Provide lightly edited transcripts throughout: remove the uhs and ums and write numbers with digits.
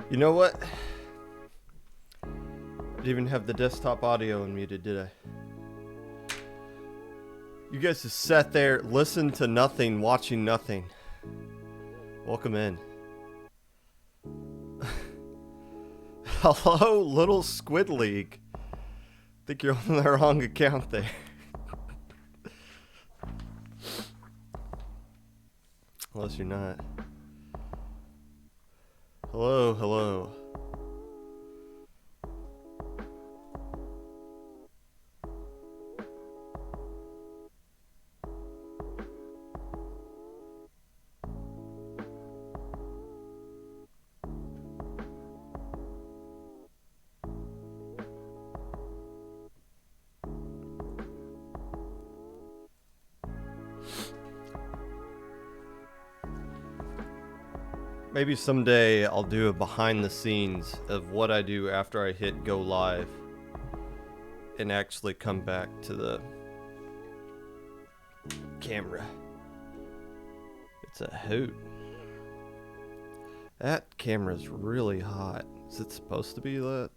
You know what? I didn't even have the desktop audio unmuted, did I? You guys just sat there, listened to nothing, watching nothing. Welcome in. Hello, little Squid League. I think you're on the wrong account there. Unless you're not. Hello, hello. Maybe someday I'll do a behind the scenes of what I do after I hit go live and actually come back to the camera. It's a hoot. That camera's really hot. Is it supposed to be that?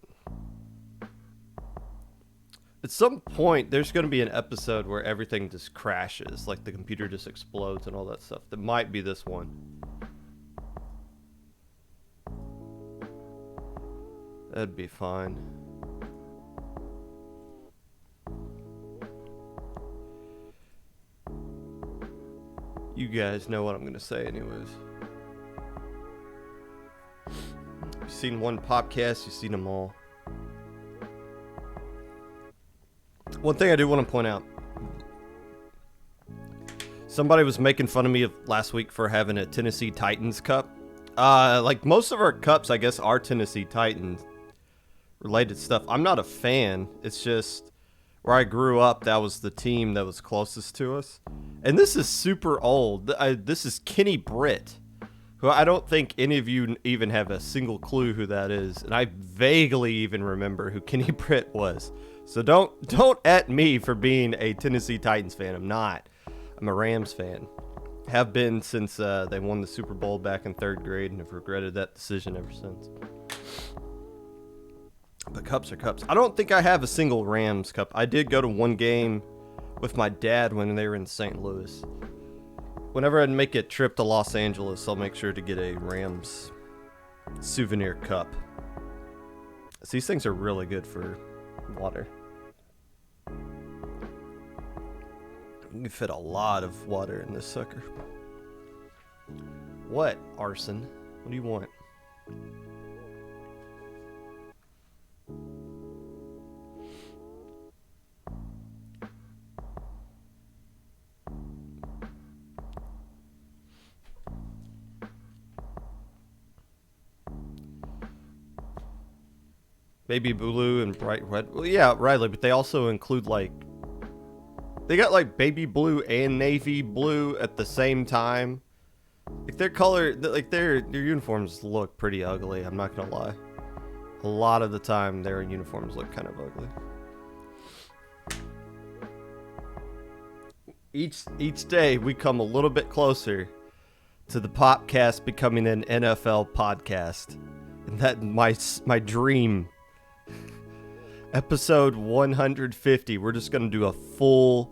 At some point, there's going to be an episode where everything just crashes, like the computer just explodes and all that stuff. That might be this one. That'd be fine. You guys know what I'm gonna say anyways. You've seen one Popcast, you've seen them all. One thing I do want to point out. Somebody was making fun of me last week for having a Tennessee Titans cup. Like most of our cups, I guess, are Tennessee Titans related stuff. I'm not a fan. It's just where I grew up, that was the team that was closest to us. And this is super old. This is Kenny Britt, who I don't think any of you even have a single clue who that is. And I vaguely even remember who Kenny Britt was. So don't at me for being a Tennessee Titans fan. I'm not. I'm a Rams fan. Have been since they won the Super Bowl back in 3rd grade and have regretted that decision ever since. But cups are cups. I don't think I have a single Rams cup. I did go to one game with my dad when they were in St. Louis. Whenever I'd make a trip to Los Angeles, I'll make sure to get a Rams souvenir cup. So these things are really good for water. You can fit a lot of water in this sucker. What, Arson? What do you want? Baby blue and bright red. Well, yeah, Riley, but they also include they got like baby blue and navy blue at the same time. Like their color, like their uniforms look pretty ugly. I'm not gonna lie. A lot of the time, their uniforms look kind of ugly. Each day, we come a little bit closer to the Popcast becoming an NFL podcast, and that my dream. Episode 150. We're just gonna do a full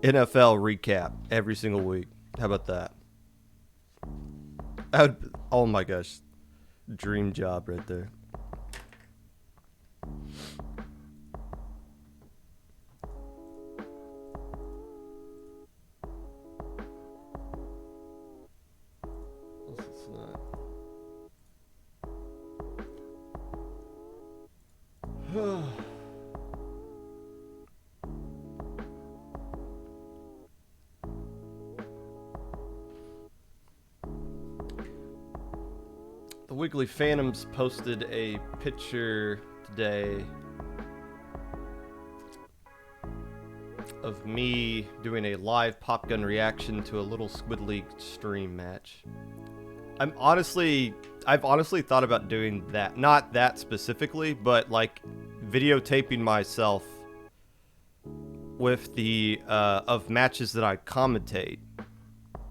NFL recap every single week. How about that? Oh my gosh, dream job right there. The Weekly Phantoms posted a picture today of me doing a live pop gun reaction to a little Squid League stream match. I've honestly thought about doing that. Not that specifically, but like videotaping myself with the of matches that I commentate,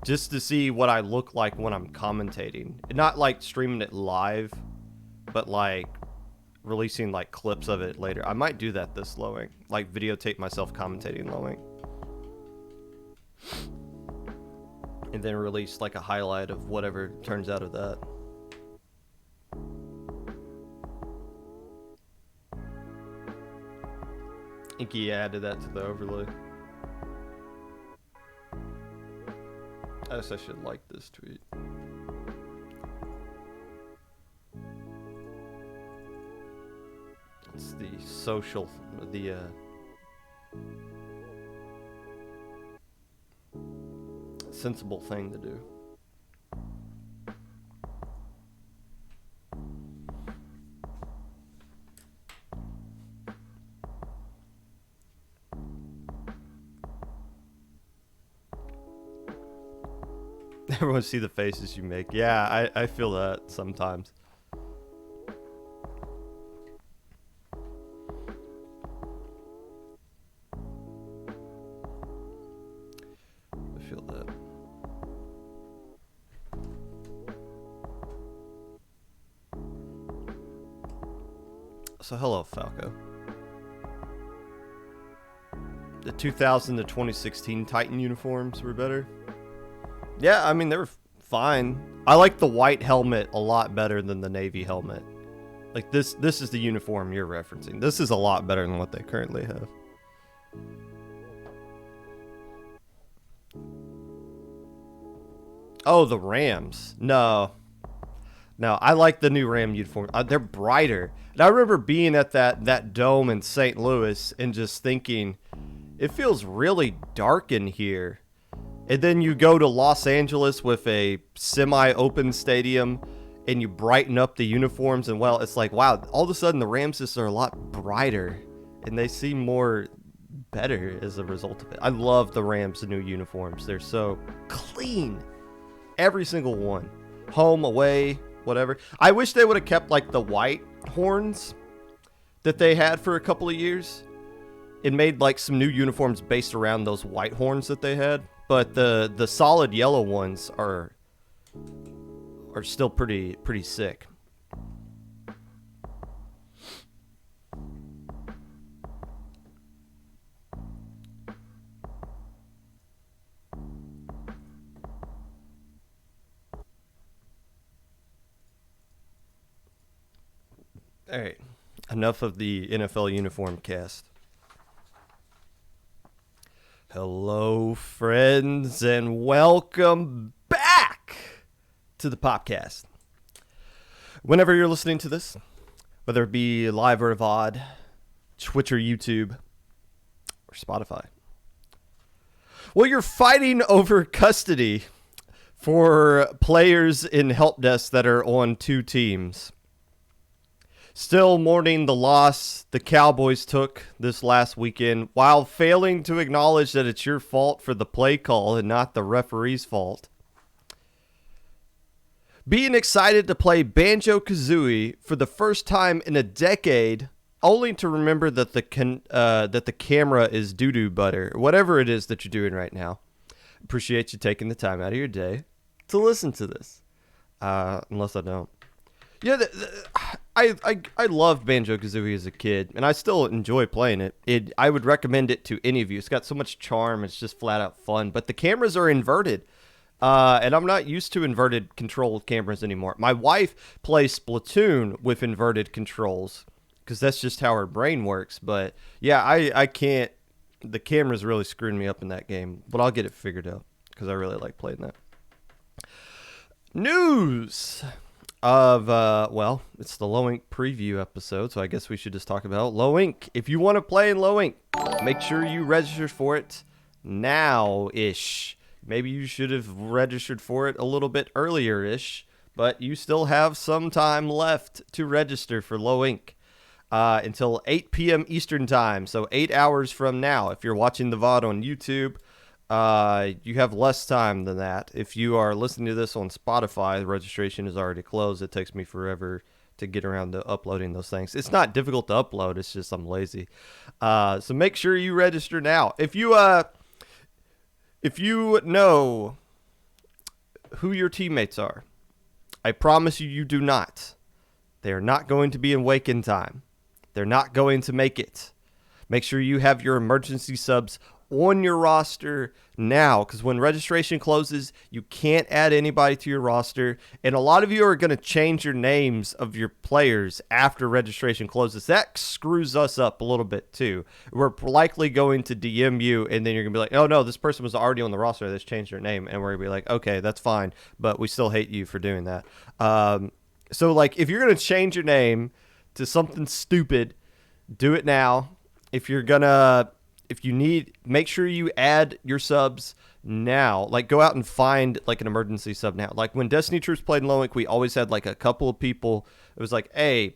just to see what I look like when I'm commentating. Not like streaming it live, but like releasing like clips of it later. I might do that this low ink, like videotape myself commentating low ink, and then release like a highlight of whatever turns out of that. Inky added that to the overlay. I guess I should like this tweet. It's the social, sensible thing to do. Everyone see the faces you make. Yeah, I feel that sometimes. I feel that. So hello, Falco. The 2000 to 2016 Titan uniforms were better. Yeah, I mean, they were fine. I like the white helmet a lot better than the navy helmet. Like, this is the uniform you're referencing. This is a lot better than what they currently have. Oh, the Rams. No, I like the new Ram uniform. They're brighter. And I remember being at that dome in St. Louis and just thinking, it feels really dark in here. And then you go to Los Angeles with a semi-open stadium and you brighten up the uniforms, and well, it's like, wow, all of a sudden the Rams just are a lot brighter and they seem more better as a result of it. I love the Rams' new uniforms. They're so clean. Every single one. Home, away, whatever. I wish they would have kept like the white horns that they had for a couple of years and made like some new uniforms based around those white horns that they had. But the solid yellow ones are still pretty sick. All right, enough of the NFL uniform cast. Hello, friends, and welcome back to the Popcast. Whenever you're listening to this, whether it be live or VOD, Twitch or YouTube, or Spotify, well, you're fighting over custody for players in help desks that are on two teams. Still mourning the loss the Cowboys took this last weekend, while failing to acknowledge that it's your fault for the play call and not the referee's fault. Being excited to play Banjo-Kazooie for the first time in a decade, only to remember that the camera is doo-doo butter, whatever it is that you're doing right now. Appreciate you taking the time out of your day to listen to this. Unless I don't. Yeah, I loved Banjo-Kazooie as a kid, and I still enjoy playing it. I would recommend it to any of you. It's got so much charm. It's just flat out fun. But the cameras are inverted, and I'm not used to inverted control cameras anymore. My wife plays Splatoon with inverted controls because that's just how her brain works. But yeah, I can't. The camera's really screwing me up in that game, but I'll get it figured out because I really like playing that. News of, well, it's the Low Ink preview episode, so I guess we should just talk about Low Ink. If you want to play in Low Ink, make sure you register for it now-ish. Maybe you should have registered for it a little bit earlier-ish, but you still have some time left to register for Low Ink until 8 p.m. Eastern Time, so 8 hours from now. If you're watching the VOD on YouTube, you have less time than that. If you are listening to this on Spotify, the registration is already closed. It takes me forever to get around to uploading those things. It's not difficult to upload. It's just I'm lazy. So make sure you register now. If you know who your teammates are, I promise you do not. They are not going to be in wake in time. They're not going to make it. Make sure you have your emergency subs on your roster now, because when registration closes, you can't add anybody to your roster. And a lot of you are going to change your names of your players after registration closes. That screws us up a little bit too. We're likely going to DM you, and then you're going to be like, oh no, this person was already on the roster. That's changed their name. And we're going to be like, okay, that's fine, but we still hate you for doing that. So like, if you're going to change your name to something stupid, do it now. If you need, make sure you add your subs now. Like, go out and find like an emergency sub now. Like when Destiny Troops played in Low Ink, we always had like a couple of people. It was like, hey,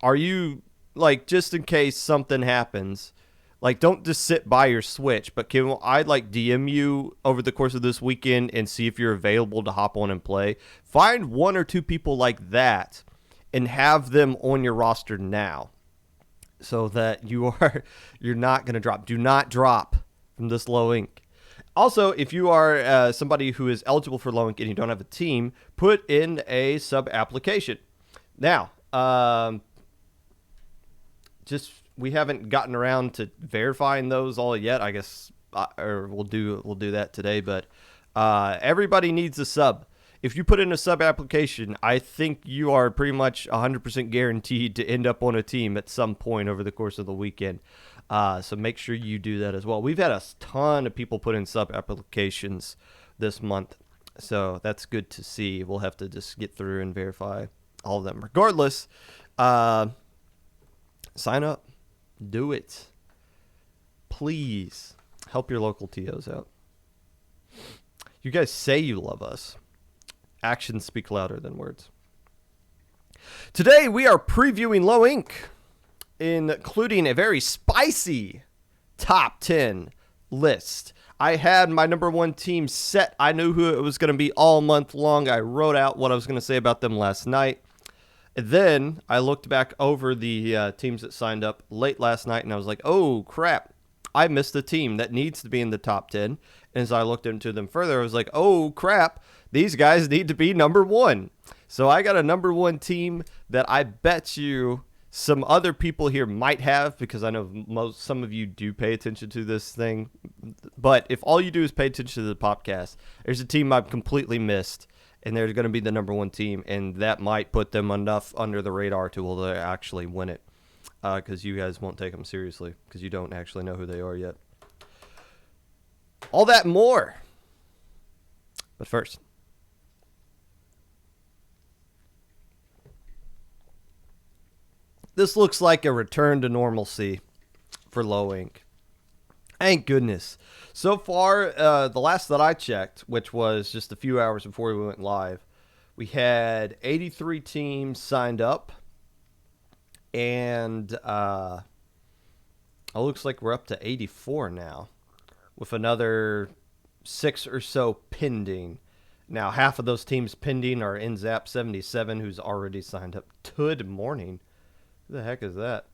are you, like, just in case something happens, like, don't just sit by your Switch, but can I like DM you over the course of this weekend and see if you're available to hop on and play? Find one or two people like that and have them on your roster now, so that you're not going to drop. Do not drop from this Low Ink. Also, if you are somebody who is eligible for Low Ink and you don't have a team, put in a sub application. Now, we haven't gotten around to verifying those all yet. I guess, or we'll do that today. But everybody needs a sub. If you put in a sub application, I think you are pretty much 100% guaranteed to end up on a team at some point over the course of the weekend. So make sure you do that as well. We've had a ton of people put in sub applications this month, so that's good to see. We'll have to just get through and verify all of them. Regardless, sign up. Do it. Please help your local TOs out. You guys say you love us. Actions speak louder than words. Today we are previewing Low Ink, including a very spicy top 10 list. I had my number one team set. I knew who it was going to be all month long. I wrote out what I was going to say about them last night. And then I looked back over the teams that signed up late last night, and I was like, oh, crap. I missed a team that needs to be in the top 10. And as I looked into them further, I was like, oh, crap. These guys need to be number one. So I got a number one team that I bet you some other people here might have, because I know some of you do pay attention to this thing. But if all you do is pay attention to the Popcast, there's a team I've completely missed, and they're going to be the number one team, and that might put them enough under the radar to actually win it, because you guys won't take them seriously because you don't actually know who they are yet. All that and more. But first, this looks like a return to normalcy for Low Ink. Thank goodness. So far, the last that I checked, which was just a few hours before we went live, we had 83 teams signed up. And it looks like we're up to 84 now, with another 6 or so pending. Now, half of those teams pending are NZAP77, who's already signed up. Good morning. Who the heck is that?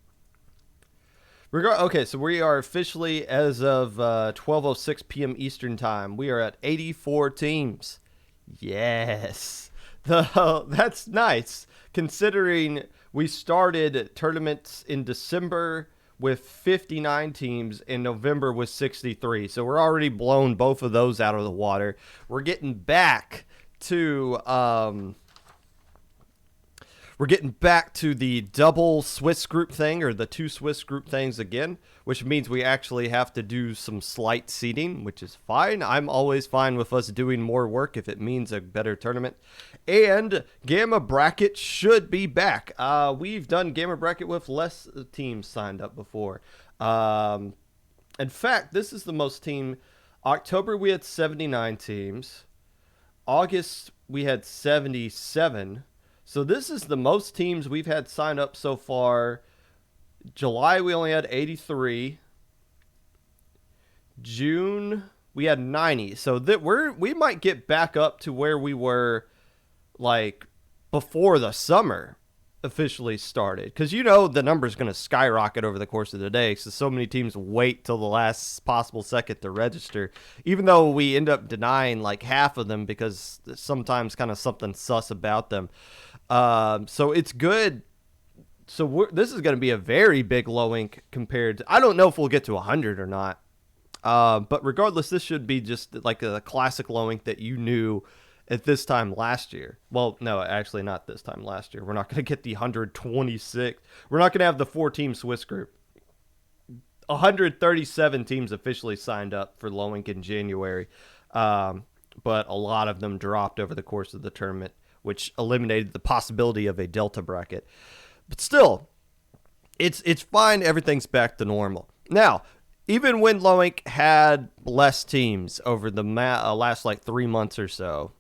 Okay, so we are officially, as of 12:06 p.m. Eastern Time, we are at 84 teams. Yes. That's nice, considering we started tournaments in December with 59 teams, and November was 63. So we're already blown both of those out of the water. We're getting back to the double Swiss group thing, or the two Swiss group things again, which means we actually have to do some slight seeding, which is fine. I'm always fine with us doing more work if it means a better tournament. And Gamma Bracket should be back. We've done Gamma Bracket with less teams signed up before. In fact, this is the most team. October, we had 79 teams. August, we had 77. So this is the most teams we've had sign up so far. July, we only had 83. June, we had 90. So that we might get back up to where we were, like, before the summer officially started. Because you know the number's going to skyrocket over the course of the day. So many teams wait till the last possible second to register. Even though we end up denying like half of them because sometimes kind of something sus about them. So it's good this is going to be a very big low ink compared to, I don't know if we'll get to 100 or not. But regardless, this should be just like a classic low ink that you knew at this time last year. Well, no, actually not this time last year. We're not going to get the 126. We're not going to have the 4-team Swiss group. 137 teams officially signed up for low ink in January. But a lot of them dropped over the course of the tournament, which eliminated the possibility of a Delta bracket. But still, it's fine. Everything's back to normal. Now, even when low ink had less teams over the last like 3 months or so,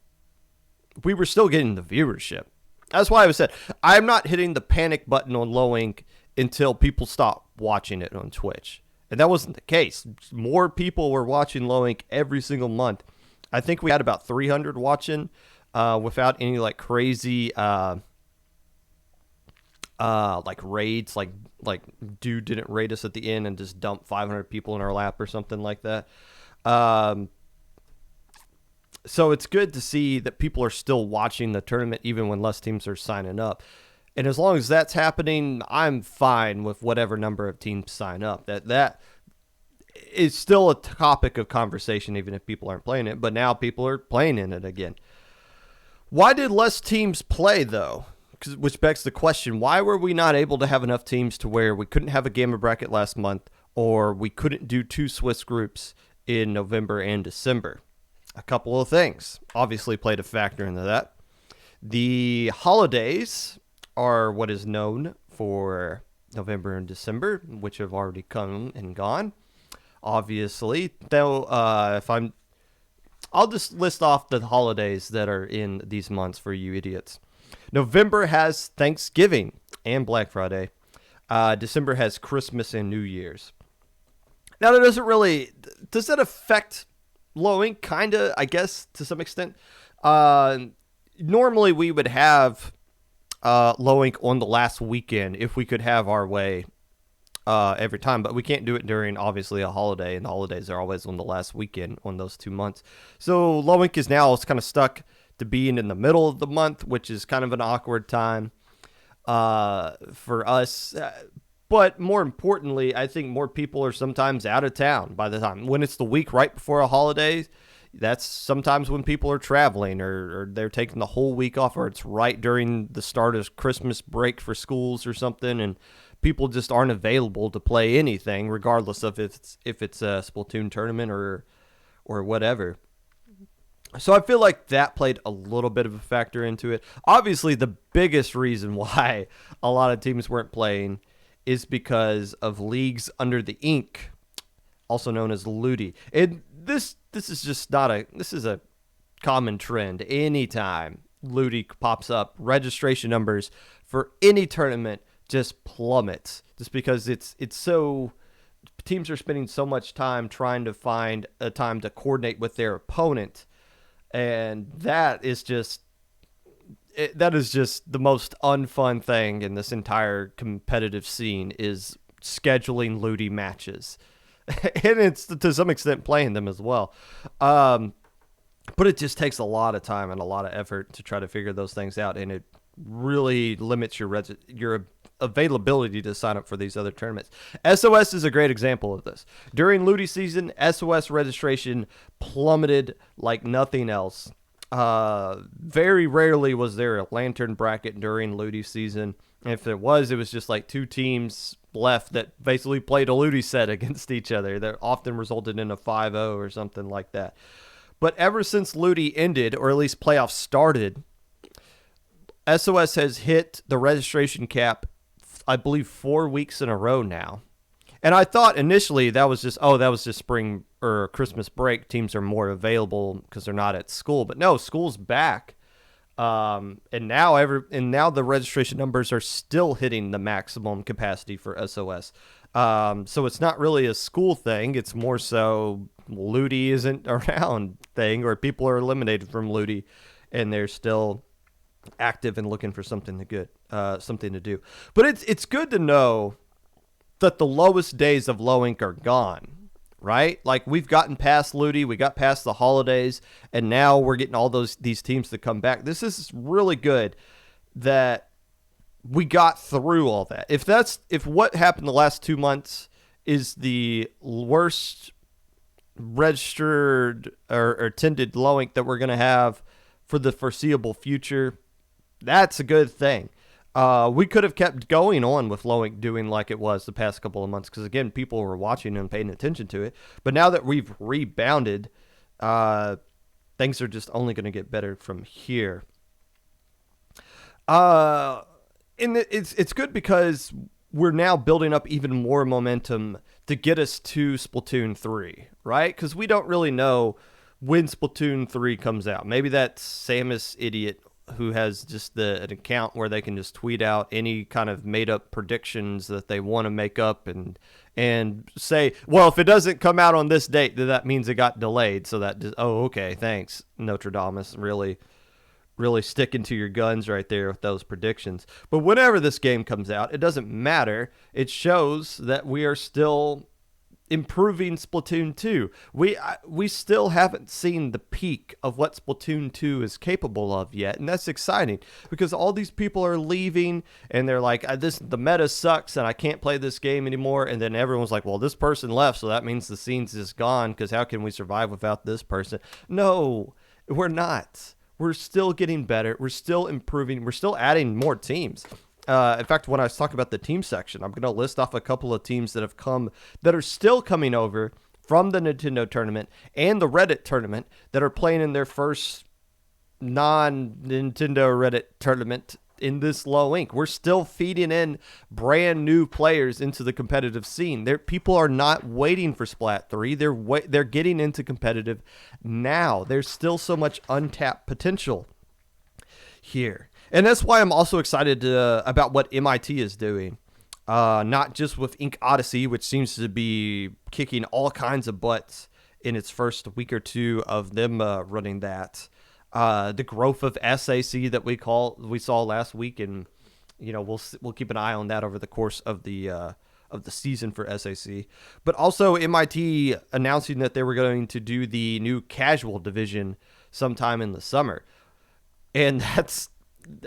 we were still getting the viewership. That's why I said I'm not hitting the panic button on low ink until people stop watching it on Twitch. And that wasn't the case. More people were watching low ink every single month. I think we had about 300 watching without any like crazy like raids, like dude didn't raid us at the end and just dump 500 people in our lap or something like that. So it's good to see that people are still watching the tournament even when less teams are signing up. And as long as that's happening, I'm fine with whatever number of teams sign up. That is still a topic of conversation even if people aren't playing it, but now people are playing in it again. Why did less teams play though? Which begs the question, why were we not able to have enough teams to where we couldn't have a Gamma bracket last month, or we couldn't do 2 Swiss groups in November and December? A couple of things obviously played a factor into that. The holidays are what is known for November and December, which have already come and gone. Obviously, though, I'll just list off the holidays that are in these months for you idiots. November has Thanksgiving and Black Friday. December has Christmas and New Year's. Now, does that affect low ink? Kind of, I guess, to some extent. Normally, we would have low ink on the last weekend if we could have our way every time, but we can't do it during, obviously, a holiday, and the holidays are always on the last weekend on those 2 months. So low ink is now kind of stuck to being in the middle of the month, which is kind of an awkward time for us. But more importantly, I think more people are sometimes out of town by the time. When it's the week right before a holiday, that's sometimes when people are traveling or they're taking the whole week off, or it's right during the start of Christmas break for schools or something, and people just aren't available to play anything, regardless of if it's a Splatoon tournament or whatever. So I feel like that played a little bit of a factor into it. Obviously, the biggest reason why a lot of teams weren't playing is because of leagues under the ink, also known as Ludi. And this is just this is a common trend. Anytime Ludi pops up, registration numbers for any tournament just plummets, just because it's so teams are spending so much time trying to find a time to coordinate with their opponent. And that is just the most unfun thing in this entire competitive scene, is scheduling Ludi matches. And it's to some extent playing them as well. But it just takes a lot of time and a lot of effort to try to figure those things out. And it really limits your availability to sign up for these other tournaments. SOS is a great example of this. During Ludi season, SOS registration plummeted like nothing else. Very rarely was there a lantern bracket during Ludi season. If there was, it was just like 2 teams left that basically played a Ludi set against each other. That often resulted in a 5-0 or something like that. But ever since Ludi ended, or at least playoffs started, SOS has hit the registration cap, I believe, 4 weeks in a row now. And I thought initially that was just spring or Christmas break. Teams are more available because they're not at school. But no, school's back. And now the registration numbers are still hitting the maximum capacity for SOS. So it's not really a school thing. It's more so Ludi isn't around thing, or people are eliminated from Ludi and they're still active and looking for something to do. But it's good to know that the lowest days of low ink are gone, right? Like, we've gotten past Ludi, we got past the holidays, and now we're getting all these teams to come back. This is really good that we got through all that. If what happened the last 2 months is the worst registered or attended low ink that we're going to have for the foreseeable future, that's a good thing. We could have kept going on with low ink doing like it was the past couple of months because, again, people were watching and paying attention to it. But now that we've rebounded, things are just only going to get better from here. It's good because we're now building up even more momentum to get us to Splatoon 3, right? Because we don't really know when Splatoon 3 comes out. Maybe that Samus idiot who has just an account where they can just tweet out any kind of made up predictions that they want to make up and say, well, if it doesn't come out on this date, then that means it got delayed. So that just, oh, okay, thanks, Notre Dame. Really sticking to your guns right there with those predictions. But whenever this game comes out, it doesn't matter. It shows that we are still improving Splatoon 2. We still haven't seen the peak of what Splatoon 2 is capable of yet, and that's exciting because all these people are leaving and they're like, the meta sucks and I can't play this game anymore, and then everyone's like, well, this person left, so that means the scene's just gone because how can we survive without this person? No, we're not. We're still getting better. We're still improving. We're still adding more teams. In fact, when I was talking about the team section, I'm going to list off a couple of teams that are still coming over from the Nintendo tournament and the Reddit tournament that are playing in their first non-Nintendo Reddit tournament in this low ink. We're still feeding in brand new players into the competitive scene. People are not waiting for Splat 3. They're getting into competitive now. There's still so much untapped potential here. And that's why I'm also excited about what MIT is doing. Not just with Ink Odyssey, which seems to be kicking all kinds of butts in its first week or two of them running that. The growth of SAC that we saw last week, and we'll keep an eye on that over the course of the season for SAC. But also MIT announcing that they were going to do the new casual division sometime in the summer, and that's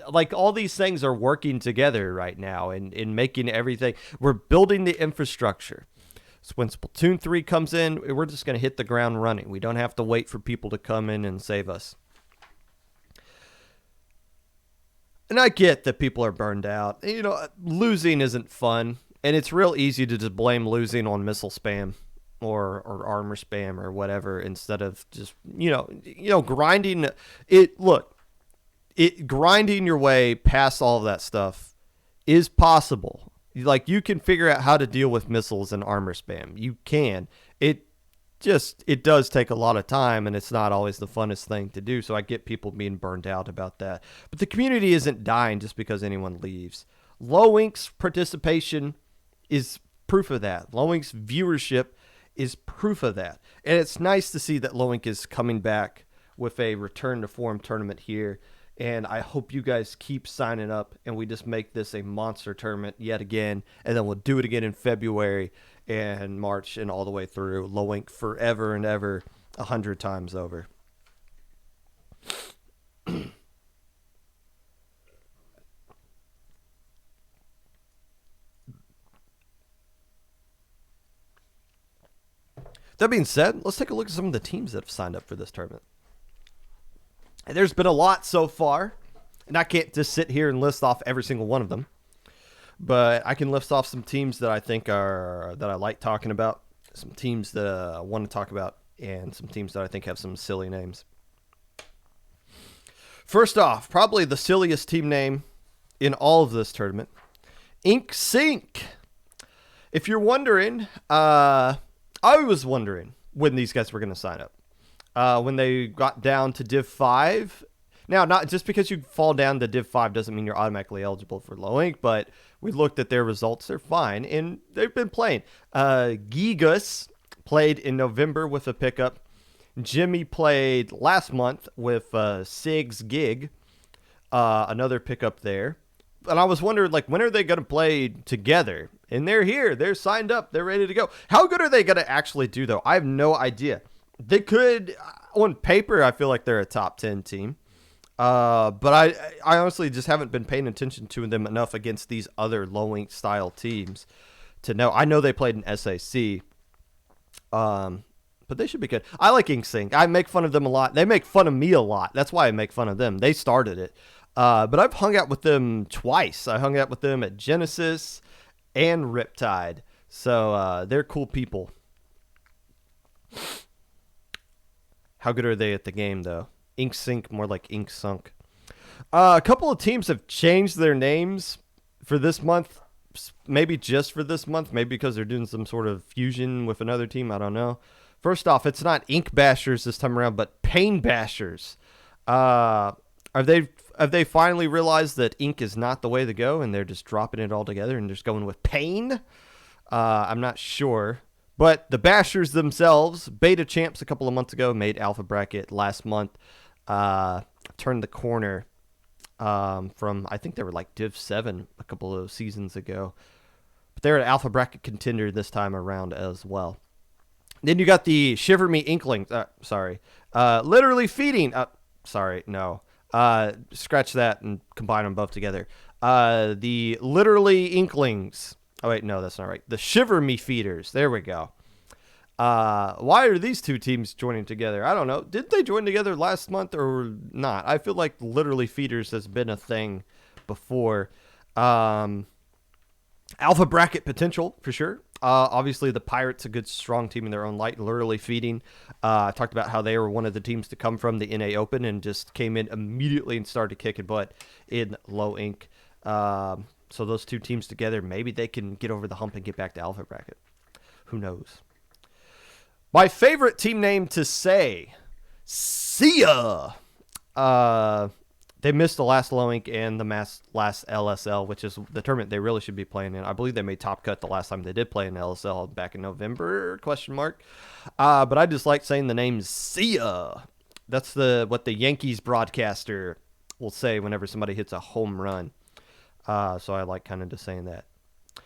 like all these things are working together right now and in making everything. We're building the infrastructure. So when Splatoon 3 comes in, we're just going to hit the ground running. We don't have to wait for people to come in and save us. And I get that people are burned out. Losing isn't fun. And it's real easy to just blame losing on missile spam or armor spam or whatever instead of just, grinding it. Look, grinding your way past all of that stuff is possible. Like, you can figure out how to deal with missiles and armor spam. You can. It does take a lot of time, and it's not always the funnest thing to do, so I get people being burned out about that. But the community isn't dying just because anyone leaves. Low Ink's participation is proof of that. Low Ink's viewership is proof of that. And it's nice to see that Low Ink is coming back with a return to form tournament here. And I hope you guys keep signing up and we just make this a monster tournament yet again. And then we'll do it again in February and March and all the way through. Low Ink forever and ever, 100 times over. That being said, let's take a look at some of the teams that have signed up for this tournament. And there's been a lot so far, and I can't just sit here and list off every single one of them, but I can list off some teams that I think that I like talking about, some teams that I want to talk about, and some teams that I think have some silly names. First off, probably the silliest team name in all of this tournament, Ink Sync. If you're wondering, I was wondering when these guys were going to sign up. When they got down to Div 5. Now, not just because you fall down to Div 5 doesn't mean you're automatically eligible for Low Ink, but we looked at their results. They're fine, and they've been playing. Gigas played in November with a pickup. Jimmy played last month with Sig's Gig, another pickup there. And I was wondering, when are they going to play together? And they're here. They're signed up. They're ready to go. How good are they going to actually do, though? I have no idea. They could, on paper, I feel like they're a top 10 team. But I honestly just haven't been paying attention to them enough against these other low ink style teams to know. I know they played in SAC, but they should be good. I like Ink Sync. I make fun of them a lot. They make fun of me a lot. That's why I make fun of them. They started it. But I've hung out with them twice. I hung out with them at Genesis and Riptide. So they're cool people. How good are they at the game, though? Ink Sync, more like Ink Sunk. A couple of teams have changed their names for this month. Maybe just for this month. Maybe because they're doing some sort of fusion with another team. I don't know. First off, it's not Ink Bashers this time around, but Pain Bashers. Have they finally realized that ink is not the way to go, and they're just dropping it all together and just going with pain? I'm not sure. But the Bashers themselves, beta champs a couple of months ago, made Alpha Bracket last month, turned the corner from, I think they were like Div 7 a couple of seasons ago. But they're an Alpha Bracket contender this time around as well. Then you got the Shiver Me Inklings. Literally Feeding. Scratch that and combine them both together. The Literally Inklings. Oh, wait, no, that's not right. The Shiver Me Feeders. There we go. Why are these two teams joining together? I don't know. Did they join together last month or not? I feel like Literally Feeders has been a thing before. Alpha Bracket potential, for sure. Obviously, the Pirates, a good, strong team in their own right, Literally Feeding. I talked about how they were one of the teams to come from the NA Open and just came in immediately and started kicking butt in low ink. So those two teams together, maybe they can get over the hump and get back to Alpha Bracket. Who knows? My favorite team name to say, Sia. They missed the last low ink and the last LSL, which is the tournament they really should be playing in. I believe they made top cut the last time they did play in LSL back in November, ? But I just like saying the name Sia. That's what the Yankees broadcaster will say whenever somebody hits a home run. So I like kind of just saying that.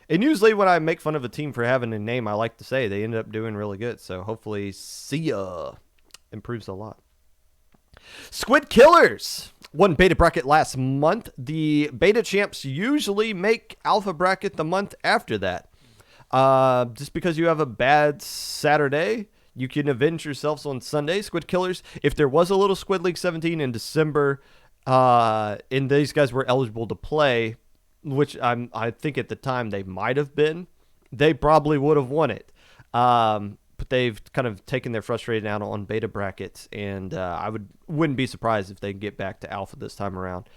And usually when I make fun of a team for having a name I like to say, they end up doing really good. So hopefully Sia improves a lot. Squid Killers won beta bracket last month. The beta champs usually make alpha bracket the month after that. Just because you have a bad Saturday, you can avenge yourselves on Sunday. Squid Killers, if there was a little Squid League 17 in December, and these guys were eligible to play, which I think at the time they might have been, they probably would have won it. But they've kind of taken their frustration out on beta brackets, and I wouldn't be surprised if they get back to alpha this time around.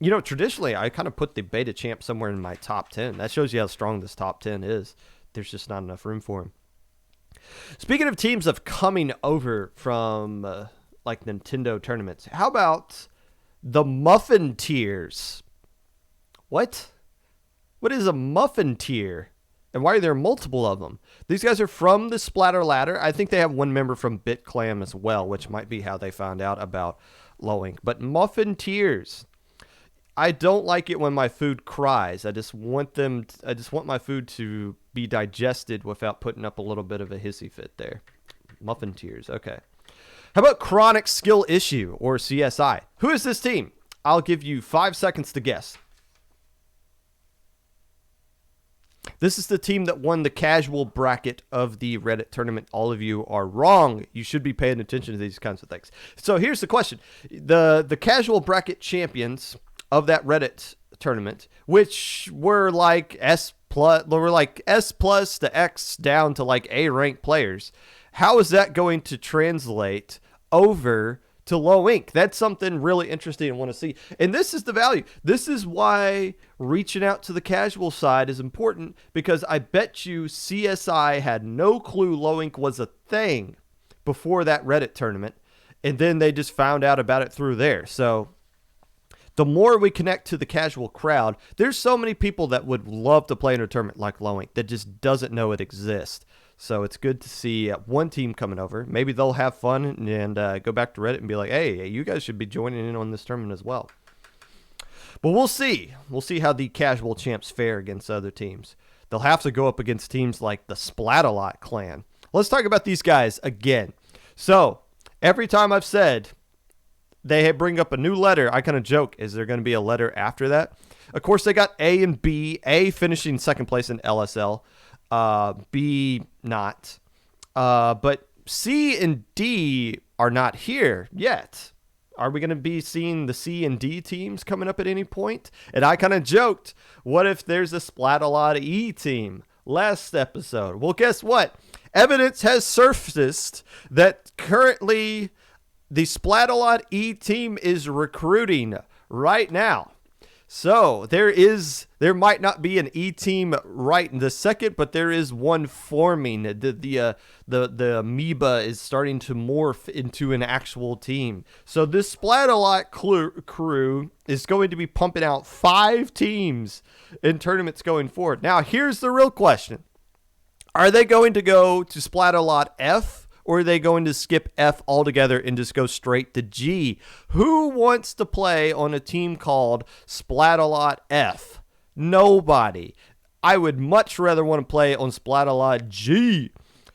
Traditionally, I kind of put the beta champ somewhere in my top 10. That shows you how strong this top 10 is. There's just not enough room for them. Speaking of teams of coming over from like Nintendo tournaments, how about the Muffin Tiers? What? What is a Muffin Tier? And why are there multiple of them? These guys are from the Splatter Ladder. I think they have one member from BitClam as well, which might be how they found out about low ink. But Muffin Tiers. I don't like it when my food cries. I just want my food to be digested without putting up a little bit of a hissy fit there. Muffin Tiers. Okay. How about Chronic Skill Issue, or CSI? Who is this team? I'll give you 5 seconds to guess. This is the team that won the casual bracket of the Reddit tournament. All of you are wrong. You should be paying attention to these kinds of things. So here's the question. The casual bracket champions of that Reddit tournament, which were like S plus to X down to like A rank players, how is that going to translate over to low ink? That's something really interesting I want to see. And this is the value. This is why reaching out to the casual side is important, because I bet you CSI had no clue low ink was a thing before that Reddit tournament, and then they just found out about it through there. So the more we connect to the casual crowd, there's so many people that would love to play in a tournament like low ink that just doesn't know it exists. So it's good to see one team coming over. Maybe they'll have fun and go back to Reddit and be like, hey, you guys should be joining in on this tournament as well. But we'll see. We'll see how the casual champs fare against other teams. They'll have to go up against teams like the Splat-A-Lot clan. Let's talk about these guys again. So every time I've said they bring up a new letter. I kind of joke, is there going to be a letter after that? Of course, they got A and B. A finishing second place in LSL. B not. But C and D are not here yet. Are we going to be seeing the C and D teams coming up at any point? And I kind of joked, what if there's a Splat-A-Lot E team last episode? Well, guess what? Evidence has surfaced that currently the Splat-A-Lot E team is recruiting right now. So there might not be an E team right in the second, but there is one forming. The amoeba is starting to morph into an actual team. So this Splat-A-Lot crew is going to be pumping out 5 teams in tournaments going forward. Now, here's the real question. Are they going to go to Splat-A-Lot F? Or are they going to skip F altogether and just go straight to G? Who wants to play on a team called Splat-A-Lot F? Nobody. I would much rather want to play on Splat-A-Lot G.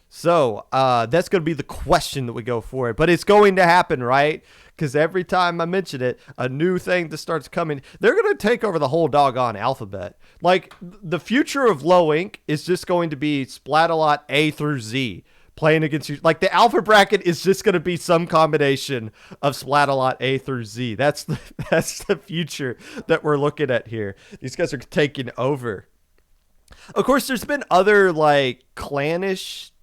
So that's going to be the question that we go for it. But it's going to happen, right? Because every time I mention it, a new thing that starts coming. They're going to take over the whole doggone alphabet. Like, the future of Low Inc. is just going to be Splat-A-Lot A through Z. Playing against you, like the alpha bracket is just going to be some combination of Splat-A-Lot A through Z. That's the future that we're looking at here. These guys are taking over. Of course, there's been other like clans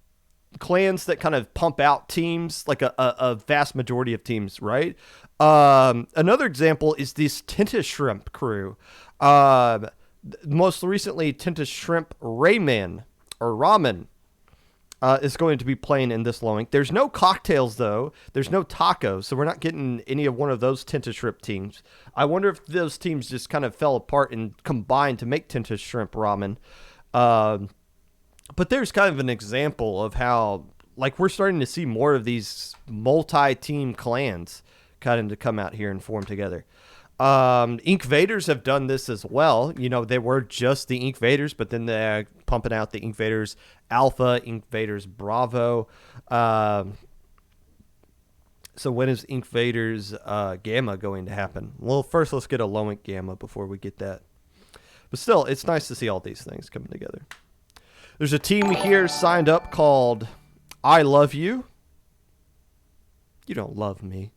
that kind of pump out teams, like a vast majority of teams, right? Another example is this Tinta Shrimp crew. Most recently, Tinta Shrimp Ramen is going to be playing in this Low Inc. There's no cocktails, though. There's no tacos, so we're not getting any of one of those Tinta Shrimp teams. I wonder if those teams just kind of fell apart and combined to make Tinta Shrimp Ramen. But there's kind of an example of how, like, we're starting to see more of these multi-team clans kind of to come out here and form together. Inkvaders have done this as well. You know, they were just the Inkvaders, but then they're pumping out the Inkvaders Alpha, Inkvaders Bravo. So when is Inkvaders Gamma going to happen? Well, first let's get a Low Inc Gamma before we get that. But still, it's nice to see all these things coming together. There's a team here signed up called I Love You. You don't love me.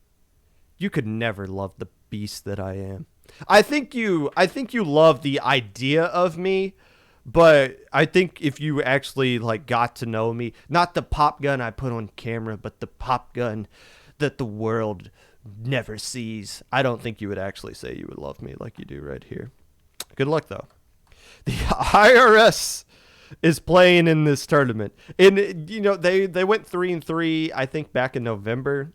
You could never love the beast that I am. I think you love the idea of me, but I think if you actually like got to know me, not the pop gun I put on camera, but the pop gun that the world never sees, I don't think you would actually say you would love me like you do right here. Good luck though. The IRS is playing in this tournament, and you know they went 3-3 I think back in November.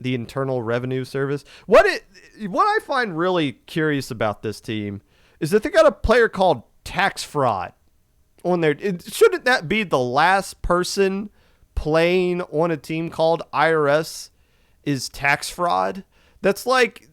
The Internal Revenue Service. What I find really curious about this team is that they got a player called Tax Fraud on there. Shouldn't that be the last person playing on a team called IRS is Tax Fraud? That's like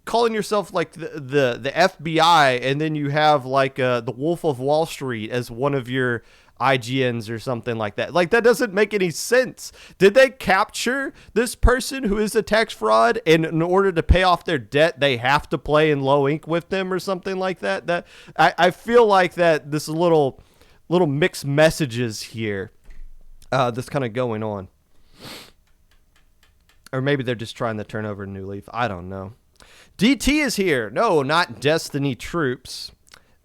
calling yourself like the FBI, and then you have like the Wolf of Wall Street as one of your IGNs or something like that. Like, that doesn't make any sense. Did they capture this person who is a tax fraud, and in order to pay off their debt, they have to play in Low Inc with them or something like that? That I feel like that this is little mixed messages here that's kind of going on. Or maybe they're just trying to turn over a new leaf. I don't know. DT is here. No, not Destiny Troops.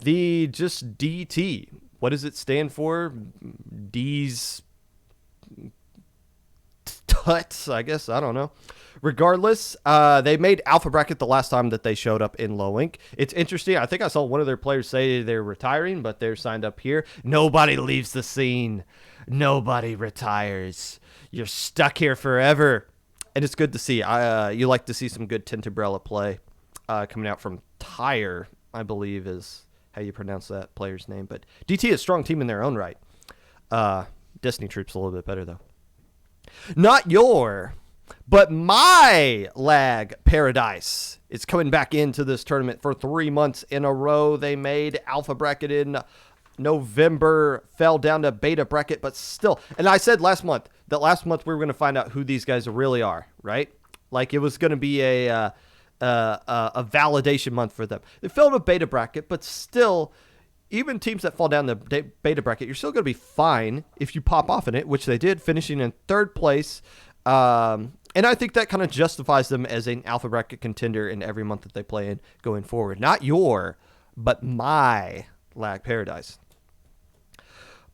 Just DT. What does it stand for? D's tuts, I guess. I don't know. Regardless, they made Alpha Bracket the last time that they showed up in Low Inc. It's interesting. I think I saw one of their players say they're retiring, but they're signed up here. Nobody leaves the scene. Nobody retires. You're stuck here forever. And it's good to see. You like to see some good Tintabrella play coming out from Tyre, I believe is how you pronounce that player's name. But DT is a strong team in their own right. Destiny Troops a little bit better, though. Not your, but my Lag Paradise is coming back into this tournament for 3 months in a row. They made Alpha Bracket in November, fell down to Beta Bracket, but still. And I said last month we were going to find out who these guys really are, right? Like it was going to be a validation month for them. They fell in a beta bracket, but still, even teams that fall down the beta bracket, you're still going to be fine if you pop off in it, which they did, finishing in third place. And I think that kind of justifies them as an alpha bracket contender in every month that they play in going forward. Not your, but my Lag Paradise.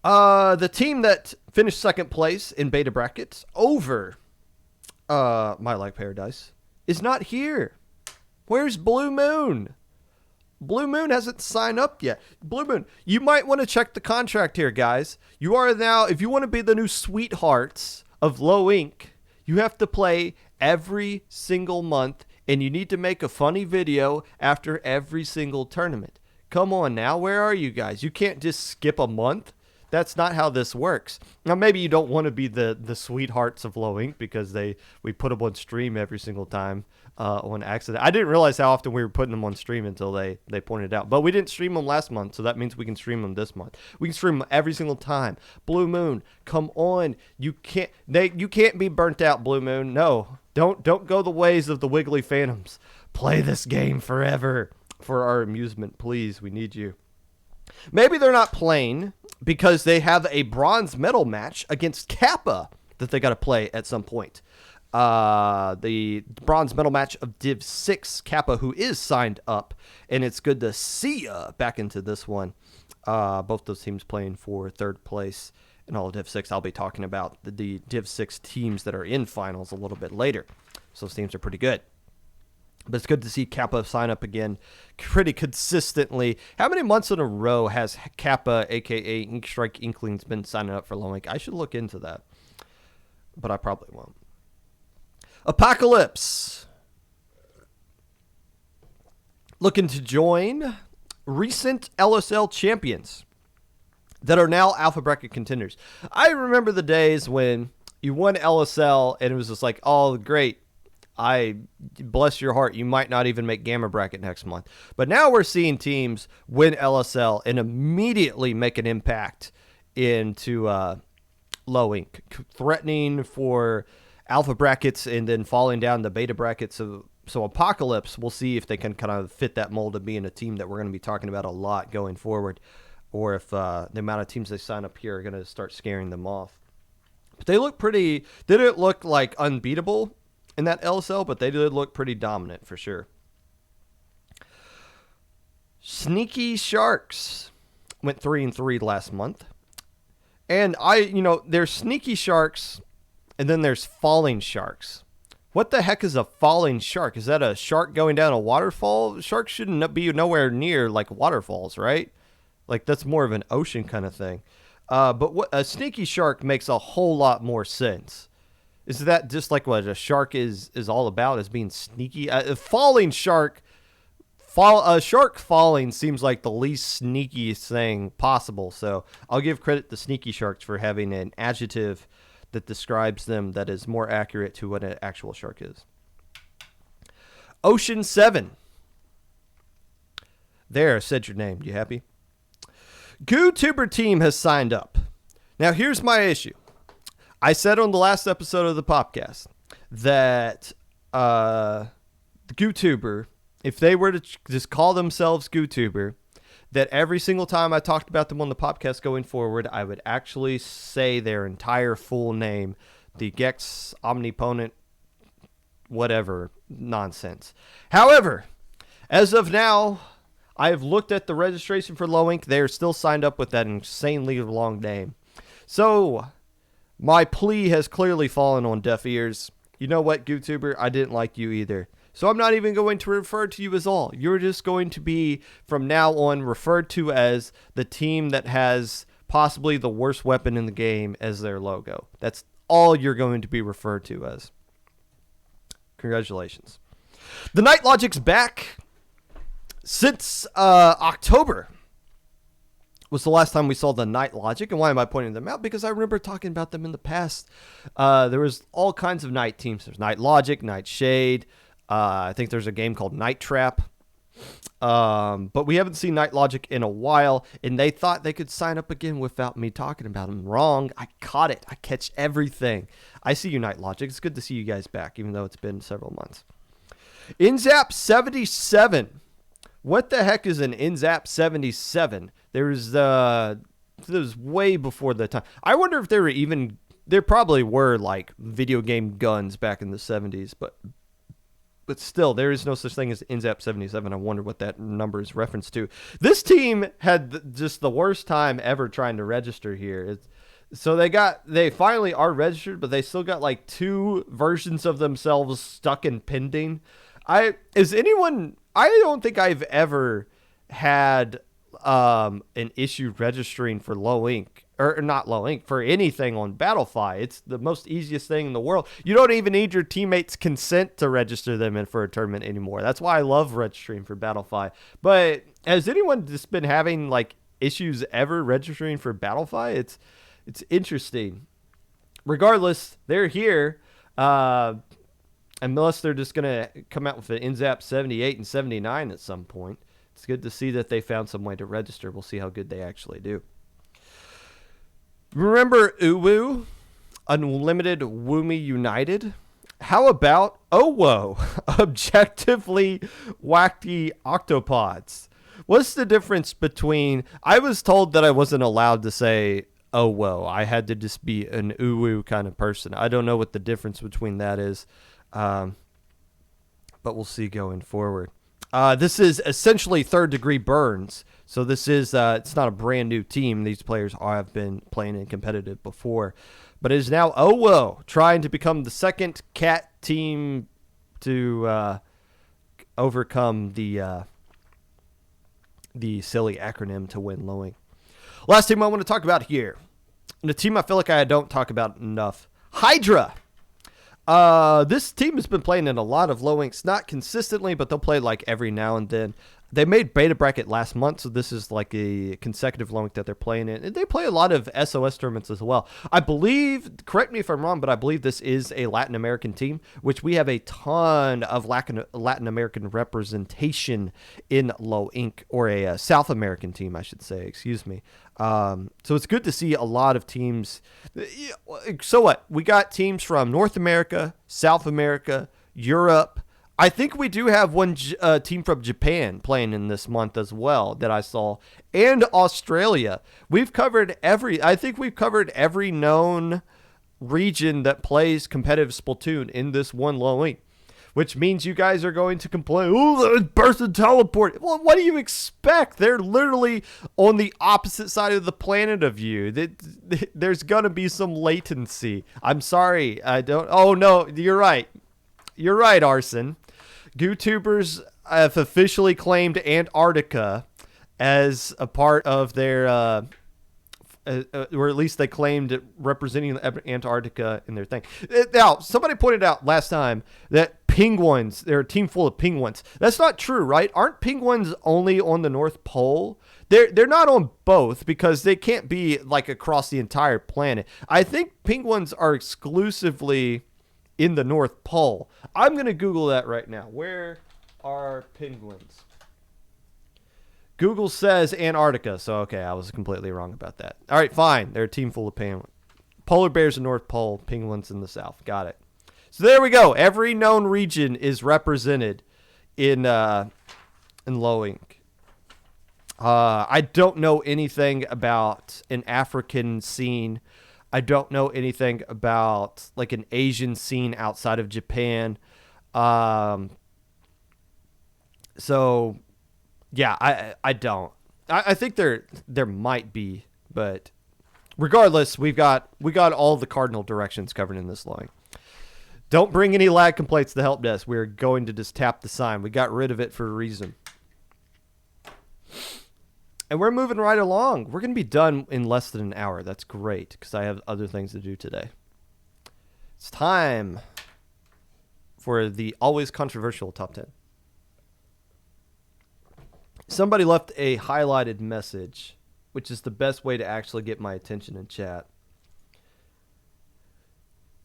The team that finished second place in beta brackets over my Lag Paradise is not here. Where's Blue Moon? Blue Moon hasn't signed up yet. Blue Moon, you might want to check the contract here, guys. You are now, if you want to be the new sweethearts of Low Inc., you have to play every single month, and you need to make a funny video after every single tournament. Come on now, where are you guys? You can't just skip a month. That's not how this works. Now, maybe you don't want to be the sweethearts of Low Inc. because we put them on stream every single time on accident. I didn't realize how often we were putting them on stream until they pointed out. But we didn't stream them last month, so that means we can stream them this month. We can stream them every single time. Blue Moon, come on. You can't be burnt out, Blue Moon. No, don't go the ways of the Wiggly Phantoms. Play this game forever for our amusement, please. We need you. Maybe they're not playing because they have a bronze medal match against Kappa that they got to play at some point. The bronze medal match of Div 6, Kappa, who is signed up, and it's good to see ya back into this one. Both those teams playing for third place in all of Div 6. I'll be talking about the Div 6 teams that are in finals a little bit later. So those teams are pretty good. But it's good to see Kappa sign up again pretty consistently. How many months in a row has Kappa, a.k.a. Ink Strike Inklings, been signing up for Low Inc? I should look into that, but I probably won't. Apocalypse. Looking to join recent LSL champions that are now alpha bracket contenders. I remember the days when you won LSL and it was just like, oh, great. I bless your heart. You might not even make Gamma Bracket next month. But now we're seeing teams win LSL and immediately make an impact into Low Inc. Threatening for alpha brackets and then falling down the beta brackets. So Apocalypse, we'll see if they can kind of fit that mold of being a team that we're going to be talking about a lot going forward. Or if the amount of teams they sign up here are going to start scaring them off. But they look pretty, they didn't look like unbeatable in that LSL, but they did look pretty dominant for sure. Sneaky Sharks went 3-3 last month. And there's Sneaky Sharks and then there's Falling Sharks. What the heck is a falling shark? Is that a shark going down a waterfall? Sharks shouldn't be nowhere near like waterfalls, right? Like that's more of an ocean kind of thing. But what a Sneaky Shark makes a whole lot more sense. Is that just like what a shark is all about, is being sneaky? A falling shark, a shark falling seems like the least sneakiest thing possible. So I'll give credit to Sneaky Sharks for having an adjective that describes them that is more accurate to what an actual shark is. Ocean 7. There, said your name. You happy? GooTuber team has signed up. Now, here's my issue. I said on the last episode of the Popcast that the GooTuber, if they were to just call themselves GooTuber, that every single time I talked about them on the Popcast going forward, I would actually say their entire full name, the Gex Omniponent, whatever nonsense. However, as of now, I have looked at the registration for Low Inc. They are still signed up with that insanely long name. So my plea has clearly fallen on deaf ears. You know what, GooTuber? I didn't like you either. So I'm not even going to refer to you as all. You're just going to be, from now on, referred to as the team that has possibly the worst weapon in the game as their logo. That's all you're going to be referred to as. Congratulations. The Night Logic's back. Since October was the last time we saw the Night Logic. And why am I pointing them out? Because I remember talking about them in the past. There was all kinds of night teams. There's Night Logic, Night Shade. I think there's a game called Night Trap. But we haven't seen Night Logic in a while, and they thought they could sign up again without me talking about them. Wrong. I caught it. I catch everything. I see you, Night Logic. It's good to see you guys back, even though it's been several months. InZap 77. What the heck is an InZap 77? There's way before the time. I wonder if there probably were like video game guns back in the 70s, but still, there is no such thing as InZap 77. I wonder what that number is referenced to. This team had just the worst time ever trying to register here. So they finally are registered, but they still got like 2 versions of themselves stuck in pending. I don't think I've ever had an issue registering for low ink. Or not low ink, for anything on Battlefy. It's the most easiest thing in the world. You don't even need your teammates' consent to register them in for a tournament anymore. That's why I love registering for Battlefy. But has anyone just been having like issues ever registering for Battlefy? It's interesting. Regardless, they're here. Unless they're just gonna come out with an InZap 78 and 79 at some point. It's good to see that they found some way to register. We'll see how good they actually do. Remember Uwu? Unlimited Woomy United? How about OWO? Objectively wacky octopods. What's the difference between... I was told that I wasn't allowed to say OWO. I had to just be an Uwu kind of person. I don't know what the difference between that is. But we'll see going forward. This is essentially third degree burns. So this is, it's not a brand new team. These players have been playing in competitive before. But it is now OWO trying to become the second cat team to overcome the silly acronym to win Lowing. Last team I want to talk about here. And a team I feel like I don't talk about enough. Hydra. This team has been playing in a lot of low inks, not consistently, but they'll play like every now and then. They made beta bracket last month, so this is like a consecutive low ink that they're playing in. And they play a lot of SOS tournaments as well. I believe, correct me if I'm wrong, but I believe this is a Latin American team, which we have a ton of Latin American representation in low ink, or a South American team, I should say, excuse me. So it's good to see a lot of teams. So what? We got teams from North America, South America, Europe. I think we do have one team from Japan playing in this month as well that I saw, and Australia. I think we've covered every known region that plays competitive Splatoon in this one low ink, which means you guys are going to complain, oh, burst and teleport. Well, what do you expect? They're literally on the opposite side of the planet of you. There's going to be some latency. I'm sorry. Oh, no, you're right. You're right, Arson. YouTubers have officially claimed Antarctica as a part of their, or at least they claimed it representing Antarctica in their thing. Now, somebody pointed out last time that penguins, they're a team full of penguins. That's not true, right? Aren't penguins only on the North Pole? They're not on both because they can't be like across the entire planet. I think penguins are exclusively in the North Pole. I'm going to Google that right now. Where are penguins? Google says Antarctica. So, okay, I was completely wrong about that. All right, fine. They're a team full of penguins. Polar bears in North Pole, penguins in the South. Got it. So there we go. Every known region is represented in low ink. I don't know anything about an African scene. I don't know anything about like an Asian scene outside of Japan. So yeah, I don't. I think there might be, but regardless, we got all the cardinal directions covered in this line. Don't bring any lag complaints to the help desk. We're going to just tap the sign. We got rid of it for a reason. And we're moving right along. We're going to be done in less than an hour. That's great because I have other things to do today. It's time for the always controversial top 10. Somebody left a highlighted message, which is the best way to actually get my attention in chat,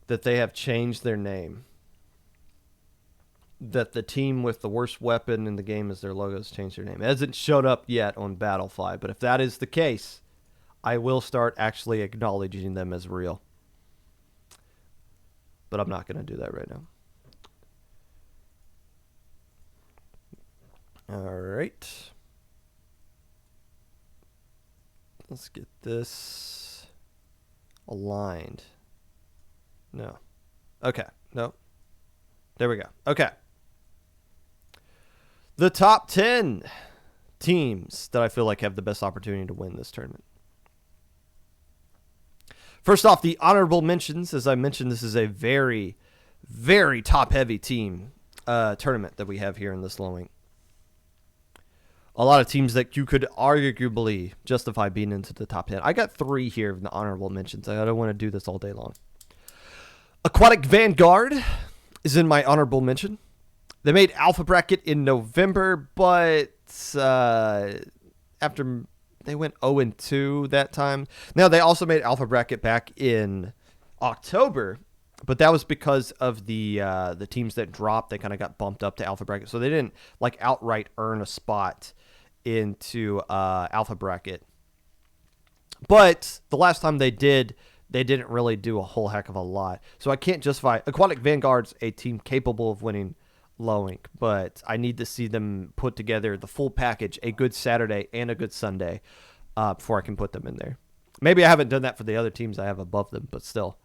that they have changed their name. that the team with the worst weapon in the game as their logos changed their name. It hasn't showed up yet on Battlefy, but if that is the case, I will start actually acknowledging them as real. But I'm not going to do that right now. All right. Let's get this aligned. No. Okay. No. There we go. Okay. The top 10 teams that I feel like have the best opportunity to win this tournament. First off, the honorable mentions. As I mentioned, this is a very, very top-heavy team tournament that we have here in this low link. A lot of teams that you could arguably justify being into the top 10. I got 3 here in the honorable mentions. I don't want to do this all day long. Aquatic Vanguard is in my honorable mention. They made Alpha Bracket in November, but after they went 0-2 that time. Now, they also made Alpha Bracket back in October, but that was because of the teams that dropped. They kind of got bumped up to Alpha Bracket, so they didn't like outright earn a spot into Alpha Bracket. But the last time they did, they didn't really do a whole heck of a lot. So I can't justify. Aquatic Vanguard's a team capable of winning low ink, but I need to see them put together the full package, a good Saturday and a good Sunday, before I can put them in there. Maybe I haven't done that for the other teams I have above them, but still.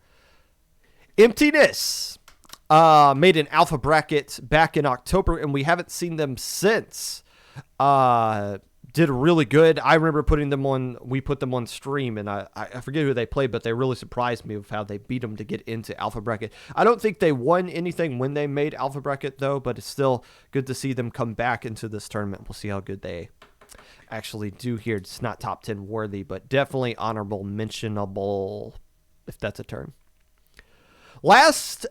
Emptiness made an Alpha Bracket back in October, and we haven't seen them since. Did really good. I remember we put them on stream, and I forget who they played, but they really surprised me with how they beat them to get into Alpha Bracket. I don't think they won anything when they made Alpha Bracket, though, but it's still good to see them come back into this tournament. We'll see how good they actually do here. It's not top 10 worthy, but definitely honorable mentionable, if that's a term. Last,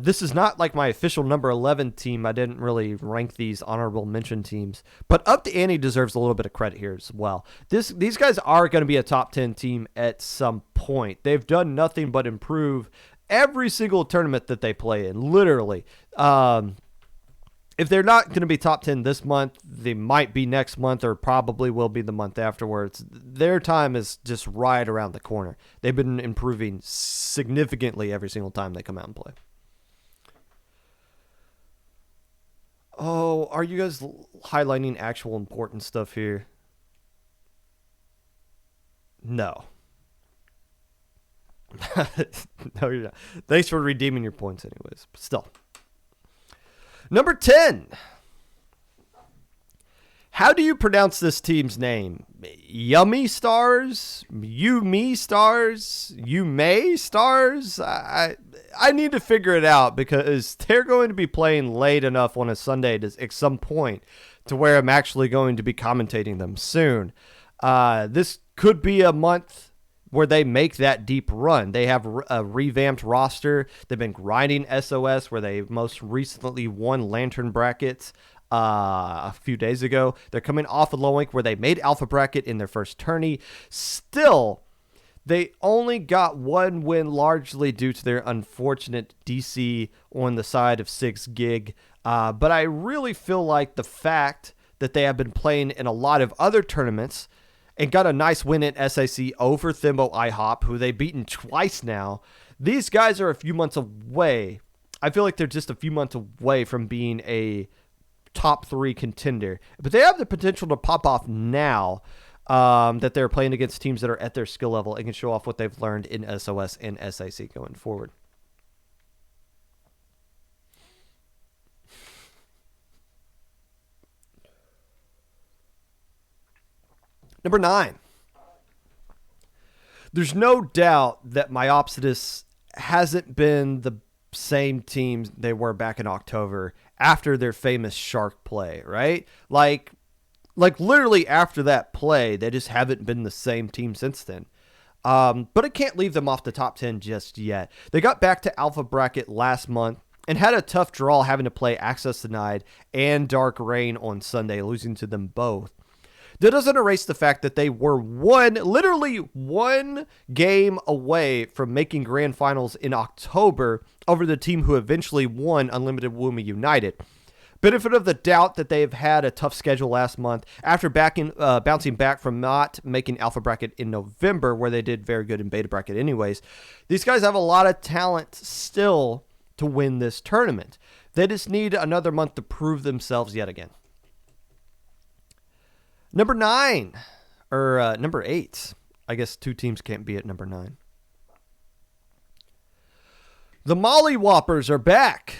this is not like my official number 11 team. I didn't really rank these honorable mention teams, but Up to Ante deserves a little bit of credit here as well. These guys are going to be a top 10 team at some point. They've done nothing but improve every single tournament that they play in, literally. If they're not going to be top 10 this month, they might be next month or probably will be the month afterwards. Their time is just right around the corner. They've been improving significantly every single time they come out and play. Oh, are you guys highlighting actual important stuff here? No. No, you're not. Thanks for redeeming your points anyways. But still. Number 10. How do you pronounce this team's name? Yummy Stars? You-me Stars? You-may Stars? I need to figure it out because they're going to be playing late enough on a Sunday at some point to where I'm actually going to be commentating them soon. This could be a month where they make that deep run. They have a revamped roster. They've been grinding SOS, where they most recently won Lantern Brackets a few days ago. They're coming off of low ink, where they made Alpha Bracket in their first tourney. Still, they only got one win, largely due to their unfortunate DC on the side of 6 gig. But I really feel like the fact that they have been playing in a lot of other tournaments and got a nice win at SAC over Thimbo IHOP, who they've beaten twice now. These guys are a few months away. I feel like they're just a few months away from being a top 3 contender. But they have the potential to pop off now that they're playing against teams that are at their skill level and can show off what they've learned in SOS and SAC going forward. Number 9. There's no doubt that Myopsidus hasn't been the same team they were back in October after their famous shark play, right? Like literally after that play, they just haven't been the same team since then. But it can't leave them off the top 10 just yet. They got back to Alpha Bracket last month and had a tough draw having to play Access Denied and Dark Rain on Sunday, losing to them both. That doesn't erase the fact that they were literally one game away from making grand finals in October over the team who eventually won Unlimited Woomy United. Benefit of the doubt that they've had a tough schedule last month after bouncing back from not making Alpha Bracket in November, where they did very good in Beta Bracket anyways. These guys have a lot of talent still to win this tournament. They just need another month to prove themselves yet again. Number 8. I guess two teams can't be at number 9. The Molly Whoppers are back.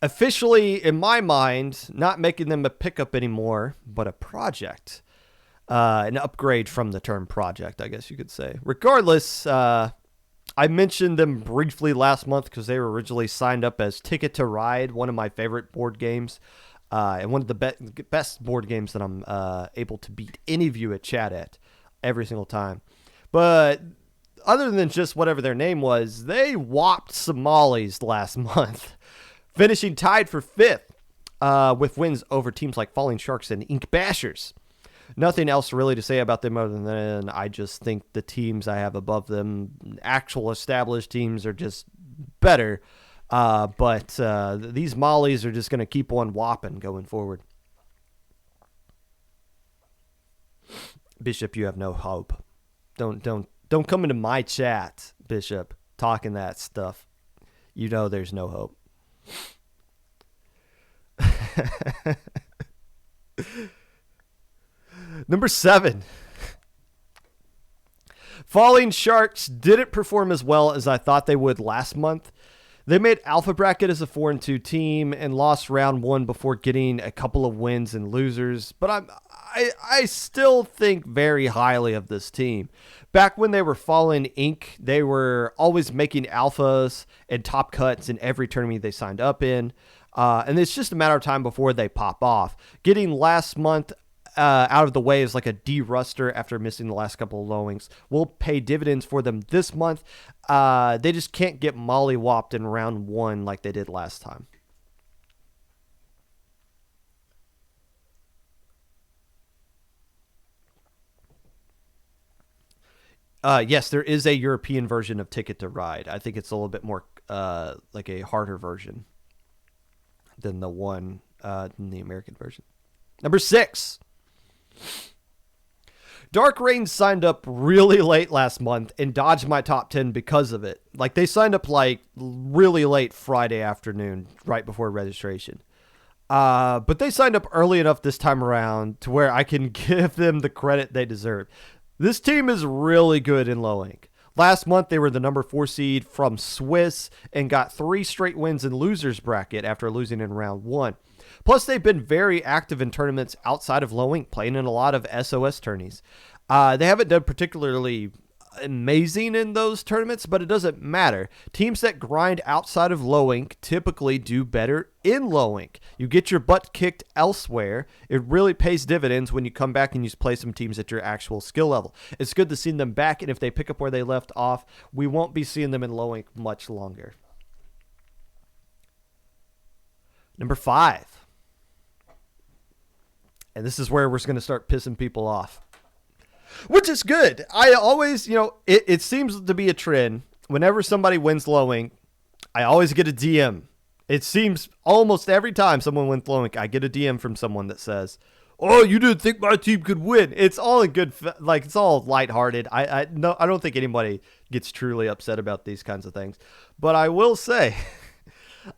Officially, in my mind, not making them a pickup anymore, but a project. An upgrade from the term project, I guess you could say. Regardless, I mentioned them briefly last month because they were originally signed up as Ticket to Ride, one of my favorite board games, and one of the best board games that I'm able to beat any of you at chat at every single time. But other than just whatever their name was, they whopped Somalis last month, finishing tied for 5th with wins over teams like Falling Sharks and Ink Bashers. Nothing else really to say about them other than I just think the teams I have above them, actual established teams, are just better. But these Mollies are just going to keep on whopping going forward. Bishop, you have no hope. Don't come into my chat, Bishop, talking that stuff. You know there's no hope. Number 7. Falling Sharks didn't perform as well as I thought they would last month. They made Alpha Bracket as a 4-2 team and lost round 1 before getting a couple of wins and losers. But I still think very highly of this team. Back when they were Fallen Inc., they were always making alphas and top cuts in every tournament they signed up in. And it's just a matter of time before they pop off. Getting last month out of the way is like a de-ruster after missing the last couple of lowings. Will pay dividends for them this month. They just can't get mollywopped in round 1 like they did last time. Yes, there is a European version of Ticket to Ride. I think it's a little bit more like a harder version than the one in the American version. Number 6. Dark Reign signed up really late last month and dodged my top 10 because of it. Like, they signed up like really late Friday afternoon, right before registration. But they signed up early enough this time around to where I can give them the credit they deserve. This team is really good in low ink. Last month, they were the number 4 seed from Swiss and got 3 straight wins in losers bracket after losing in round 1. Plus, they've been very active in tournaments outside of low ink, playing in a lot of SOS tourneys. They haven't done particularly amazing in those tournaments, but it doesn't matter. Teams that grind outside of low ink typically do better in low ink. You get your butt kicked elsewhere. It really pays dividends when you come back and you play some teams at your actual skill level. It's good to see them back, and if they pick up where they left off, we won't be seeing them in low ink much longer. Number 5. And this is where we're going to start pissing people off. Which is good. I always, it seems to be a trend. Whenever somebody wins low ink, I always get a DM. It seems almost every time someone wins low ink, I get a DM from someone that says, "Oh, you didn't think my team could win." It's all in good, it's all lighthearted. I don't think anybody gets truly upset about these kinds of things. But I will say,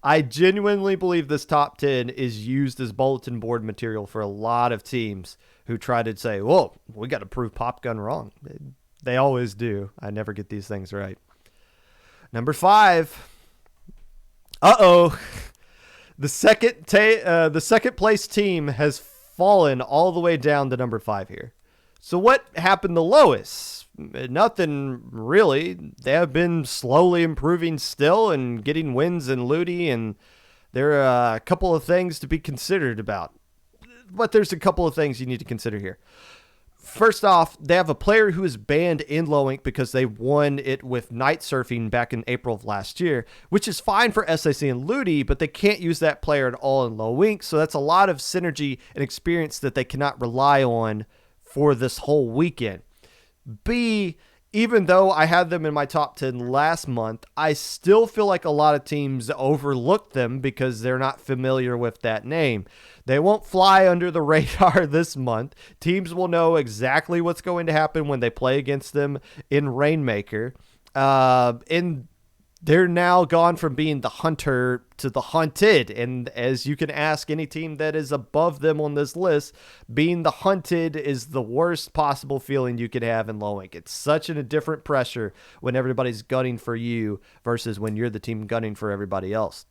I genuinely believe this top 10 is used as bulletin board material for a lot of teams who try to say, "Whoa, we got to prove Popgun wrong." They always do. I never get these things right. Number 5. The second place team has fallen all the way down to number 5 here. So what happened the lowest? Nothing really. They have been slowly improving still and getting wins and looty, and there are a couple of things to be considered about. But there's a couple of things you need to consider here. First off, they have a player who is banned in low ink because they won it with night surfing back in April of last year, which is fine for SIC and Ludi, but they can't use that player at all in low ink. So that's a lot of synergy and experience that they cannot rely on for this whole weekend. B, even though I had them in my top 10 last month, I still feel like a lot of teams overlook them because they're not familiar with that name. They won't fly under the radar this month. Teams will know exactly what's going to happen when they play against them in Rainmaker. And they're now gone from being the hunter to the hunted. And as you can ask any team that is above them on this list, being the hunted is the worst possible feeling you could have in low ink. It's such a different pressure when everybody's gunning for you versus when you're the team gunning for everybody else.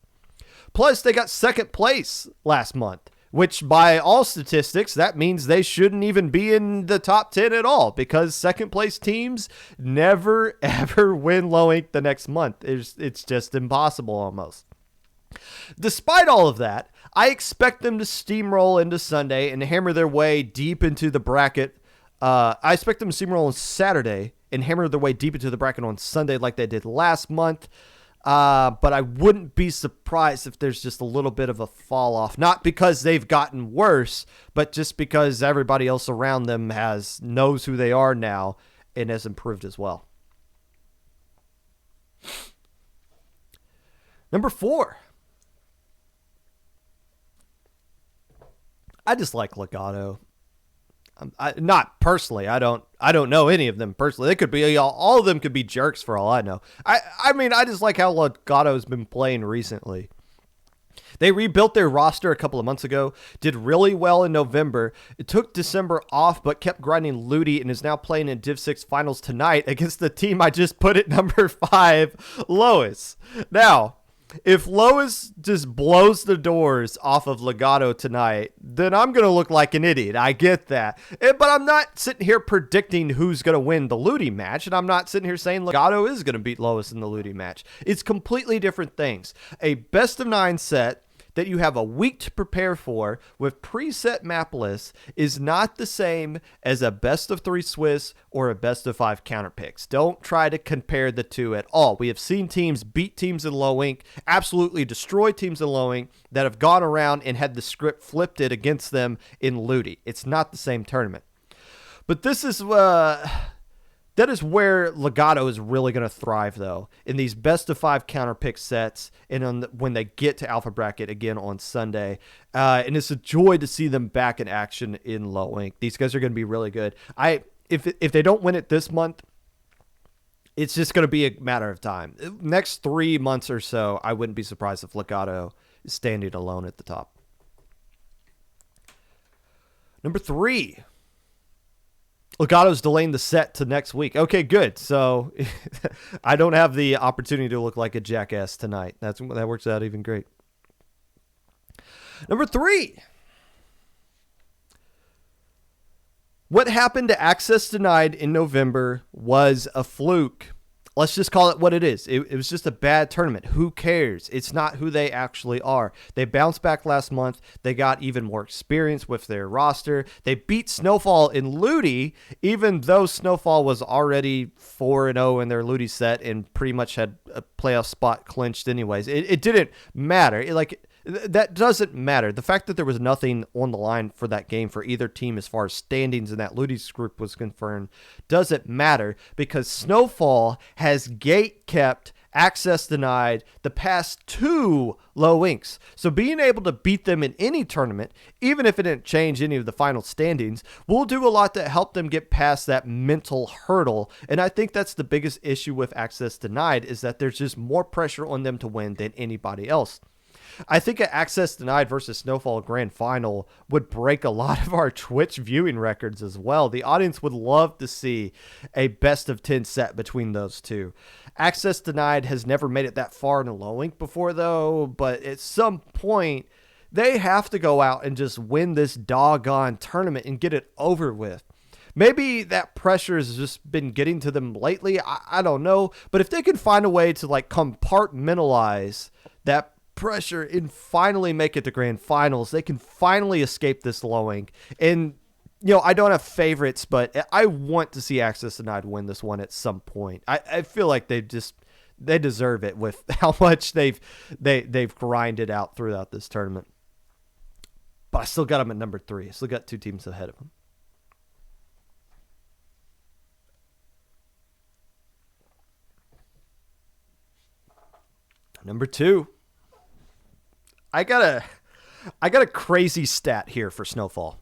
Plus, they got second place last month, which by all statistics, that means they shouldn't even be in the top 10 at all because second place teams never, ever win low ink the next month. It's just impossible almost. Despite all of that, I expect them to steamroll into Sunday and hammer their way deep into the bracket. I expect them to steamroll on Saturday and hammer their way deep into the bracket on Sunday like they did last month. But I wouldn't be surprised if there's just a little bit of a fall off, not because they've gotten worse, but just because everybody else around them knows who they are now and has improved as well. Number 4. I just like Legato. Not personally. I don't know any of them personally. They could be all of them could be jerks for all I know. I mean, I just like how Legato's been playing recently. They rebuilt their roster a couple of months ago, did really well in November. It took December off, but kept grinding Ludi and is now playing in Div 6 finals tonight against the team I just put at number 5, Lois. Now, if Lois just blows the doors off of Legato tonight, then I'm going to look like an idiot. I get that. But I'm not sitting here predicting who's going to win the Ludi match, and I'm not sitting here saying Legato is going to beat Lois in the Ludi match. It's completely different things. A best of 9 set that you have a week to prepare for with preset map lists is not the same as a best of 3 Swiss or a best of 5 counter picks. Don't try to compare the two at all. We have seen teams beat teams in low ink, absolutely destroy teams in low ink that have gone around and had the script flipped it against them in Ludi. It's not the same tournament. But this is that is where Legato is really going to thrive, though, in these best of 5 counter pick sets and when they get to Alpha Bracket again on Sunday. And it's a joy to see them back in action in low ink. These guys are going to be really good. If they don't win it this month, it's just going to be a matter of time. Next 3 months or so, I wouldn't be surprised if Legato is standing alone at the top. Number 3. Legato's delaying the set to next week. Okay, good. So I don't have the opportunity to look like a jackass tonight. That works out even great. Number 3. What happened to Access Denied in November was a fluke. Let's just call it what it is. It was just a bad tournament. Who cares? It's not who they actually are. They bounced back last month. They got even more experience with their roster. They beat Snowfall in Ludi, even though Snowfall was already 4-0 in their Ludi set and pretty much had a playoff spot clinched anyways. It didn't matter. That doesn't matter. The fact that there was nothing on the line for that game for either team as far as standings in that Ludi's group was confirmed doesn't matter because Snowfall has gate kept, Access Denied the past 2 low inks. So being able to beat them in any tournament, even if it didn't change any of the final standings, will do a lot to help them get past that mental hurdle. And I think that's the biggest issue with Access Denied is that there's just more pressure on them to win than anybody else. I think an Access Denied versus Snowfall Grand Final would break a lot of our Twitch viewing records as well. The audience would love to see a best of 10 set between those two. Access Denied has never made it that far in a low ink before, though, but at some point, they have to go out and just win this doggone tournament and get it over with. Maybe that pressure has just been getting to them lately. I don't know. But if they can find a way to compartmentalize that pressure and finally make it to grand finals, they can finally escape this low ink. And I don't have favorites, but I want to see Access Denied win this one at some point. I feel like they deserve it with how much they've grinded out throughout this tournament. But I still got them at number 3. I still got 2 teams ahead of them. Number 2. I got a crazy stat here for Snowfall.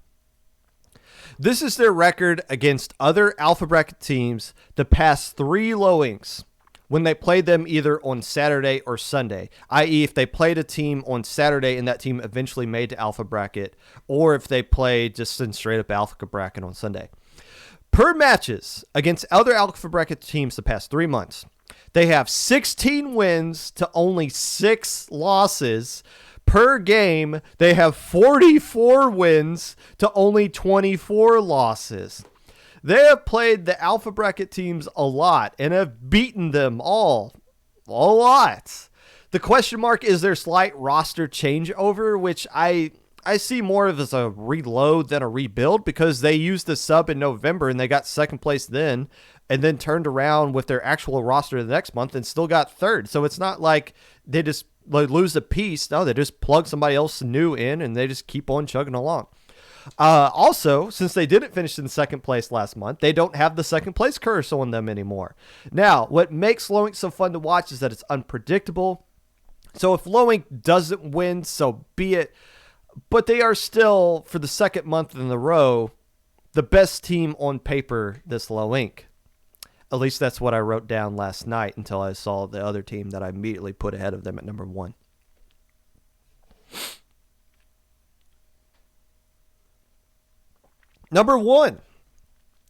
This is their record against other alpha bracket teams the past 3 low-inks when they played them either on Saturday or Sunday, i.e. if they played a team on Saturday and that team eventually made to alpha bracket, or if they played just in straight up alpha bracket on Sunday. Per matches against other alpha bracket teams the past 3 months, they have 16 wins to only 6 losses. Per game, they have 44 wins to only 24 losses. They have played the alpha bracket teams a lot and have beaten them all a lot. The question mark is their slight roster changeover, which I see more of as a reload than a rebuild, because they used the sub in November and they got second place then, and then turned around with their actual roster the next month and still got third. So it's not like they just lose a piece. No, they just plug somebody else new in and they just keep on chugging along. Also, since they didn't finish in second place last month, they don't have the second place curse on them anymore. Now, what makes Low Ink so fun to watch is that it's unpredictable. So if Low Ink doesn't win, so be it. But they are still, for the second month in a row, the best team on paper this Low Ink. At least that's what I wrote down last night until I saw the other team that I immediately put ahead of them at number 1. Number 1,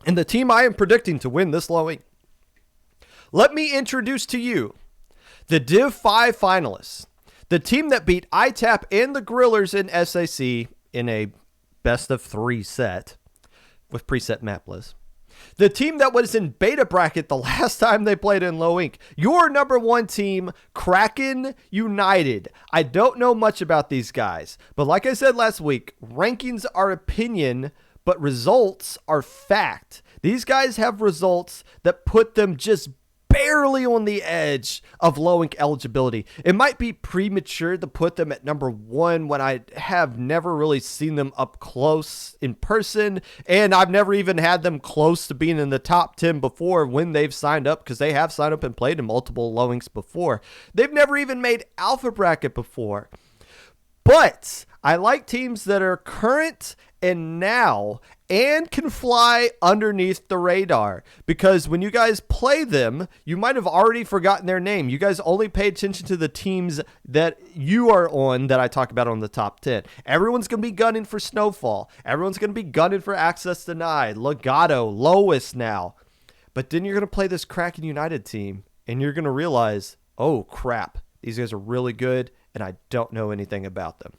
and the team I am predicting to win this Low Ink. Let me introduce to you the Div 5 finalists. The team that beat ITAP and the Grillers in SAC in a best of 3 set with preset map lists. The team that was in beta bracket the last time they played in Low Ink. Your number 1 team, Kraken United. I don't know much about these guys, but like I said last week, rankings are opinion, but results are fact. These guys have results that put them just barely on the edge of Low Ink eligibility. It might be premature to put them at number 1 when I have never really seen them up close in person, and I've never even had them close to being in the top 10 before when they've signed up, because they have signed up and played in multiple Low Inks before. They've never even made alpha bracket before. But I like teams that are current and now and can fly underneath the radar, because when you guys play them, you might have already forgotten their name. You guys only pay attention to the teams that you are on that I talk about on the top 10. Everyone's going to be gunning for Snowfall. Everyone's going to be gunning for Access Denied, Legato, Lois now. But then you're going to play this Kraken United team and you're going to realize, oh crap, these guys are really good and I don't know anything about them.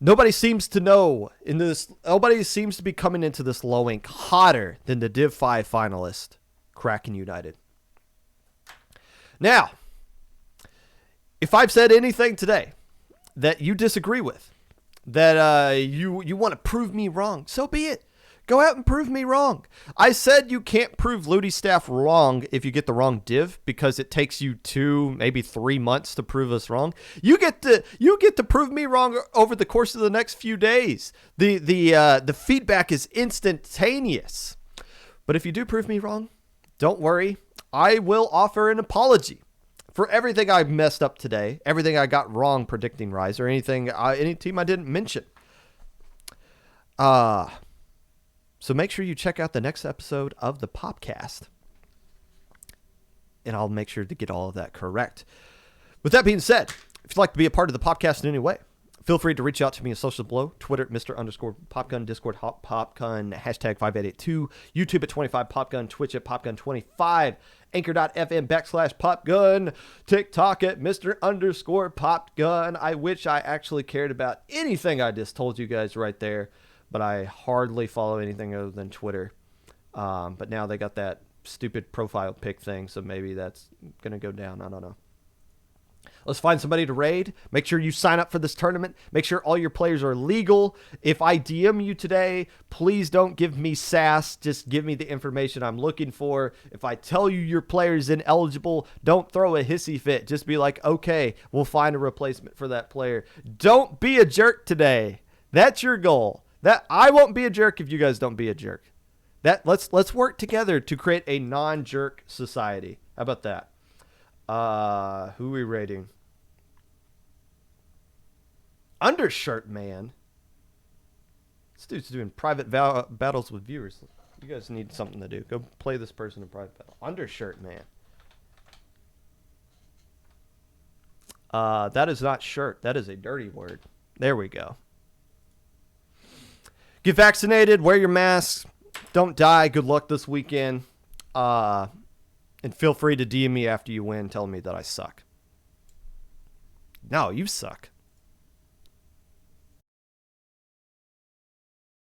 Nobody seems to know in this. Nobody seems to be coming into this Low Ink hotter than the Div 5 finalist, Kraken United. Now, if I've said anything today that you disagree with, that you want to prove me wrong, so be it. Go out and prove me wrong. I said you can't prove Ludi Staff wrong if you get the wrong div, because it takes you 2, maybe 3 months to prove us wrong. You get to prove me wrong over the course of the next few days. The feedback is instantaneous. But if you do prove me wrong, don't worry. I will offer an apology for everything I messed up today, everything I got wrong predicting Rise, or any team I didn't mention. So make sure you check out the next episode of the Popcast, and I'll make sure to get all of that correct. With that being said, if you'd like to be a part of the Popcast in any way, feel free to reach out to me on social below. Twitter at Mr_Popgun, Discord Popgun, hashtag 5882, YouTube at 25Popgun, Twitch at Popgun25, Anchor.fm/Popgun, TikTok at Mr_Popgun. I wish I actually cared about anything I just told you guys right there, but I hardly follow anything other than Twitter. But now they got that stupid profile pic thing, so maybe that's going to go down. I don't know. Let's find somebody to raid. Make sure you sign up for this tournament. Make sure all your players are legal. If I DM you today, please don't give me sass. Just give me the information I'm looking for. If I tell you your player is ineligible, don't throw a hissy fit. Just be like, okay, we'll find a replacement for that player. Don't be a jerk today. That's your goal. That I won't be a jerk if you guys don't be a jerk. Let's work together to create a non-jerk society. How about that? Who are we rating? Undershirt Man. This dude's doing private battles with viewers. You guys need something to do. Go play this person in private battle. Undershirt Man. That is not shirt. That is a dirty word. There we go. Get vaccinated. Wear your masks. Don't die. Good luck this weekend. And feel free to DM me after you win telling me that I suck. No, you suck.